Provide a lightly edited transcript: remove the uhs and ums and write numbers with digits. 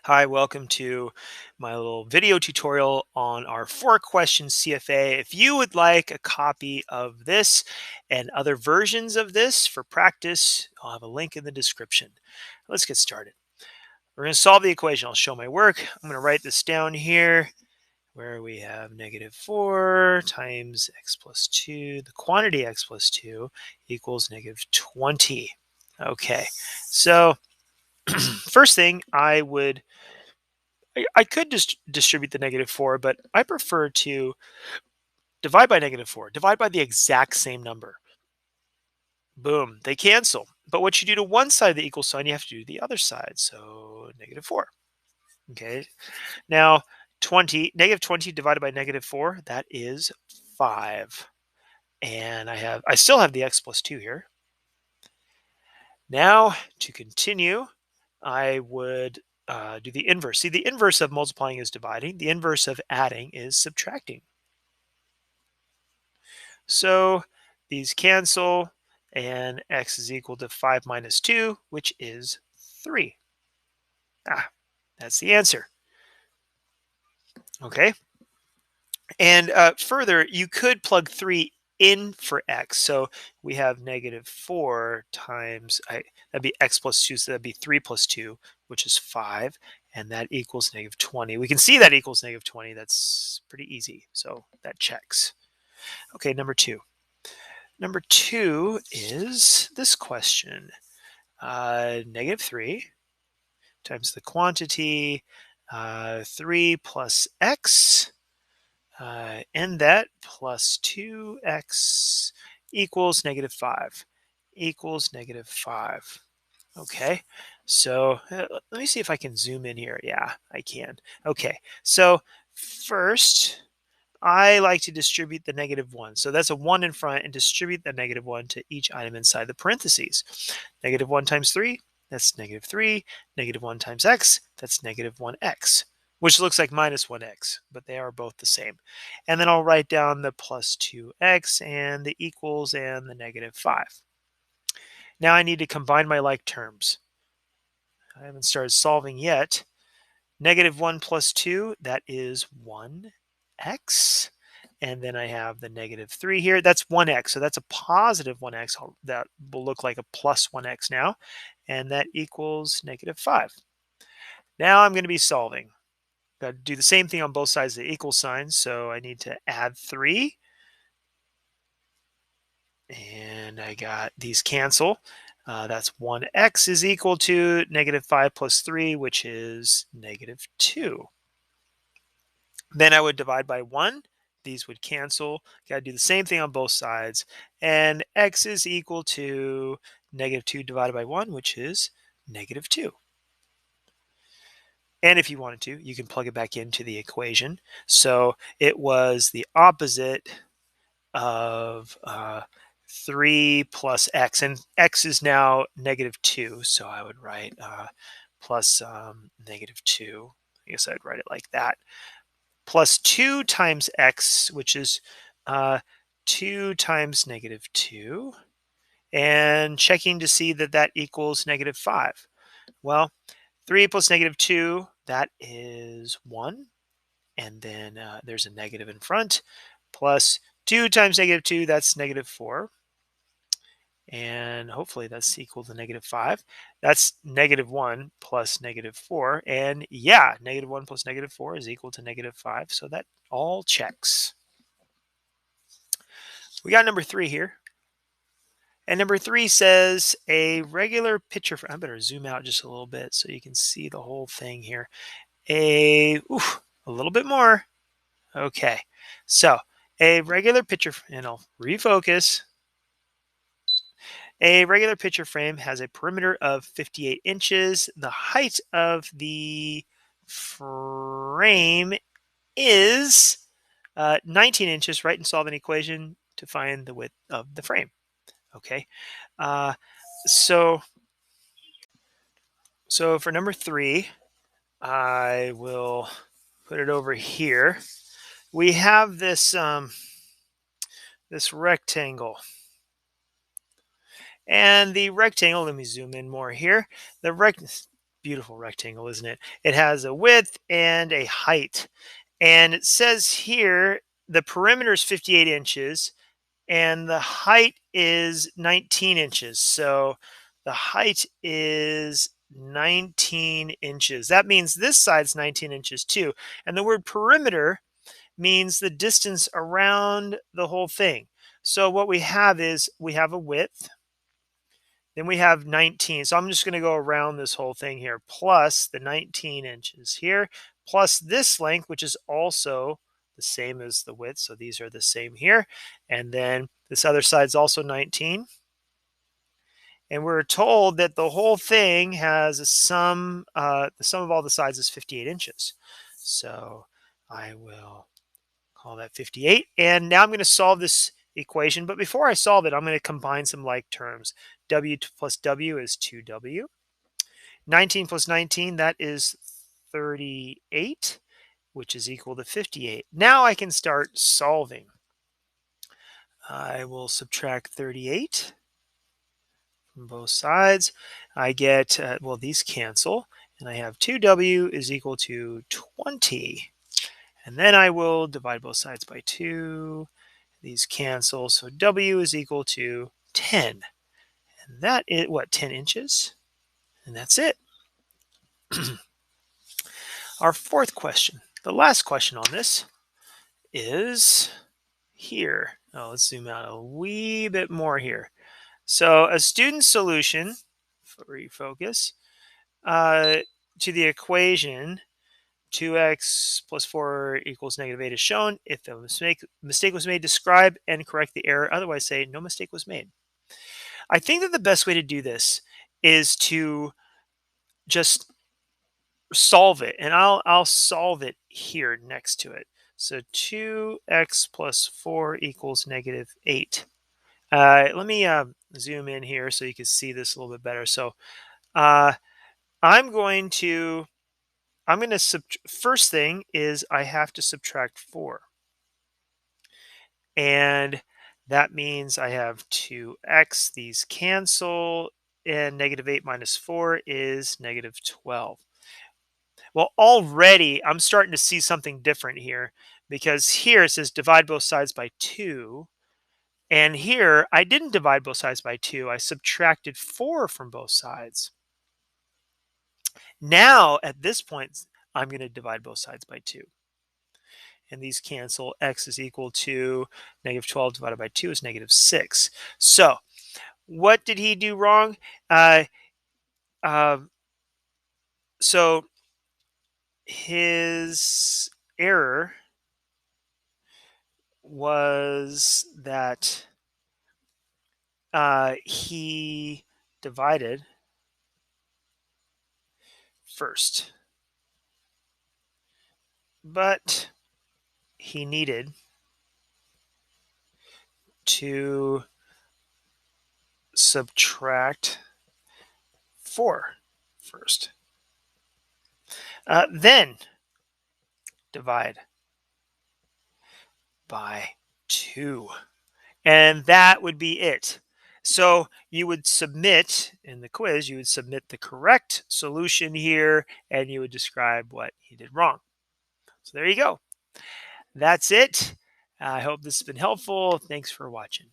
Hi, welcome to my little video tutorial on our 4-question CFA. If you would like a copy of this and other versions of this for practice, I'll have a link in the description. Let's get started. We're going to solve the equation. I'll show my work. I'm going to write this down here where we have -4 times x plus 2. The quantity x plus 2 equals -20. Okay, so first thing I could just distribute the -4, but I prefer to divide by -4. Divide by the exact same number. Boom, they cancel. But what you do to one side of the equal sign, you have to do to the other side. So -4. Okay. Now, -20 divided by -4, that is 5. And I still have the x plus 2 here. Now, to continue, I would do the inverse. See, the inverse of multiplying is dividing. The inverse of adding is subtracting. So these cancel, and x is equal to 5 minus 2, which is 3. That's the answer. Okay. And further, you could plug 3 in for x. So we have -4 times, that'd be x plus 2, so that'd be 3 plus 2, which is 5. And that equals -20. We can see that equals -20. That's pretty easy. So that checks. Okay, number 2. Number 2 is this question. -3 times the quantity 3 plus x, and that plus 2x equals -5. Equals -5. Okay, so let me see if I can zoom in here. Yeah, I can. Okay, so first, I like to distribute the -1. So that's a 1 in front and distribute the -1 to each item inside the parentheses. -1 times 3, that's -3. -1 times x, that's -1x, which looks like -1x, but they are both the same. And then I'll write down the plus 2x and the equals and the -5. Now I need to combine my like terms. I haven't started solving yet. -1 plus 2, that is 1x. And then I have the -3 here. That's 1x. So that's a positive 1x. That will look like a plus 1x now. And that equals -5. Now I'm going to be solving. Got to do the same thing on both sides of the equal sign. So I need to add 3. And I got these cancel. That's 1x is equal to -5 plus 3, which is -2. Then I would divide by 1. These would cancel. Got to do the same thing on both sides. And x is equal to -2 divided by 1, which is -2. And if you wanted to, you can plug it back into the equation. So it was the opposite of 3 plus x. And x is now -2. So I would write plus -2. I guess I'd write it like that. Plus 2 times x, which is 2 times -2, and checking to see that that equals -5. Well, 3 plus -2, that is 1, and then there's a negative in front, plus 2 times -2, that's -4, and hopefully that's equal to -5. That's -1 plus -4, and yeah, -1 plus -4 is equal to -5, so that all checks. We got number 3 here, and number 3 says a regular picture. I better zoom out just a little bit so you can see the whole thing here. A little bit more. Okay, so a regular picture, and I'll refocus. A regular picture frame has a perimeter of 58 inches. The height of the frame is 19 inches. Write and solve an equation to find the width of the frame. Okay, so for number 3, I will put it over here. We have this this rectangle. And the rectangle, let me zoom in more here. beautiful rectangle, isn't it? It has a width and a height. And it says here the perimeter is 58 inches and the height is 19 inches. So the height is 19 inches. That means this side's 19 inches too. And the word perimeter means the distance around the whole thing. So what we have is we have a width, then we have 19. So I'm just going to go around this whole thing here, plus the 19 inches here, plus this length, which is also the same as the width. So these are the same here. And then this other side is also 19. And we're told that the whole thing has a sum, the sum of all the sides is 58 inches. So I will call that 58. And now I'm going to solve this equation. But before I solve it, I'm going to combine some like terms. W plus W is 2W. 19 plus 19, that is 38, which is equal to 58. Now I can start solving. I will subtract 38 from both sides. I get, well, these cancel, and I have 2W is equal to 20. And then I will divide both sides by 2. These cancel, so W is equal to 10. And that is, what, 10 inches? And that's it. Our fourth question, the last question on this, is here. Oh, let's zoom out a wee bit more here. So a student solution, for refocus, to the equation 2x plus 4 equals negative 8 is shown. If a mistake was made, describe and correct the error. Otherwise, say no mistake was made. I think that the best way to do this is to just solve it, and I'll solve it here next to it. So 2x plus 4 equals negative 8. Let me zoom in here so you can see this a little bit better. So I'm going to first thing is I have to subtract 4. And that means I have 2x, these cancel, and negative 8 minus 4 is negative 12. Well, already I'm starting to see something different here, because here it says divide both sides by 2. And here I didn't divide both sides by 2. I subtracted 4 from both sides. Now, at this point, I'm going to divide both sides by 2. And these cancel. X is equal to negative 12 divided by 2 is negative 6. So what did he do wrong? So his error was that he divided first, but he needed to subtract 4 first. Then divide by 2. And that would be it. So you would submit in the quiz, you would submit the correct solution here, and you would describe what he did wrong. So there you go. That's it. I hope this has been helpful. Thanks for watching.